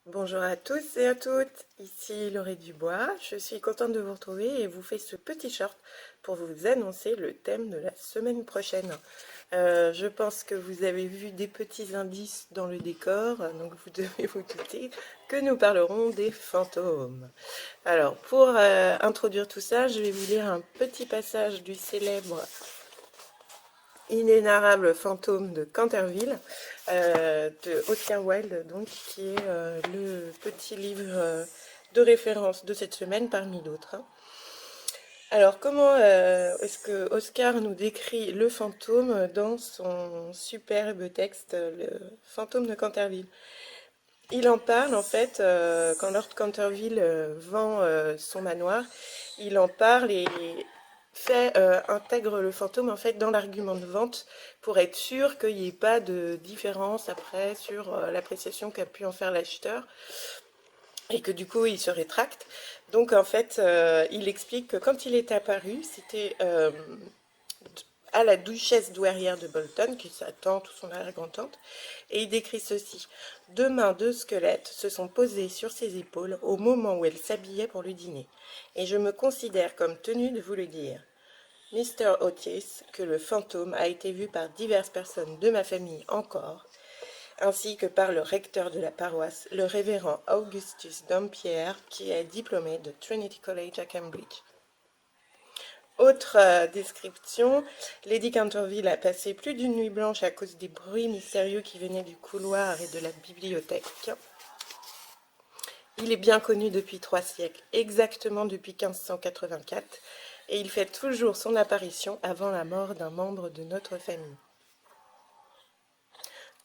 Bonjour à tous et à toutes, ici Laurie Dubois. Je suis contente de vous retrouver et vous fais ce petit short pour vous annoncer le thème de la semaine prochaine. Je pense que vous avez vu des petits indices dans le décor, donc vous devez vous douter que nous parlerons des fantômes. Alors, pour introduire tout ça, je vais vous lire un petit passage du célèbre Inénarrable fantôme de Canterville, de Oscar Wilde, donc, qui est le petit livre de référence de cette semaine parmi d'autres, hein. Alors, comment est-ce que Oscar nous décrit le fantôme dans son superbe texte, Le fantôme de Canterville? Il en parle en fait quand Lord Canterville vend son manoir. Il en parle et intègre le fantôme en fait dans l'argument de vente pour être sûr qu'il n'y ait pas de différence après sur l'appréciation qu'a pu en faire l'acheteur et que du coup il se rétracte. Donc en fait il explique que quand il est apparu, c'était à la duchesse douairière de Bolton, qui est sa tante ou son arrière-grand-tante, et il décrit ceci. Deux mains de squelette se sont posées sur ses épaules au moment où elle s'habillait pour le dîner, et je me considère comme tenue de vous le dire. Mr. Otis, que le fantôme a été vu par diverses personnes de ma famille encore, ainsi que par le recteur de la paroisse, le révérend Augustus Dampierre, qui est diplômé de Trinity College à Cambridge. Autre description, Lady Canterville a passé plus d'une nuit blanche à cause des bruits mystérieux qui venaient du couloir et de la bibliothèque. Il est bien connu depuis 3 siècles, exactement depuis 1584, et il fait toujours son apparition avant la mort d'un membre de notre famille.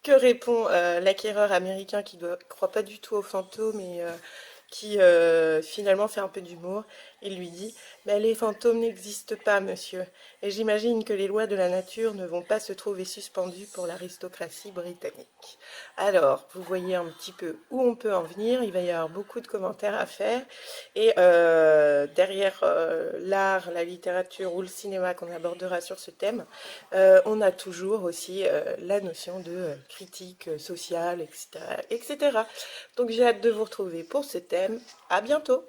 Que répond l'acquéreur américain qui ne croit pas du tout aux fantômes et qui finalement fait un peu d'humour? Il lui dit: mais les fantômes n'existent pas, monsieur, et j'imagine que les lois de la nature ne vont pas se trouver suspendues pour l'aristocratie britannique. Alors, vous voyez un petit peu où on peut en venir. Il va y avoir beaucoup de commentaires à faire, et derrière l'art, la littérature ou le cinéma qu'on abordera sur ce thème, on a toujours aussi la notion de critique sociale, etc., etc. Donc j'ai hâte de vous retrouver pour ce thème. À bientôt!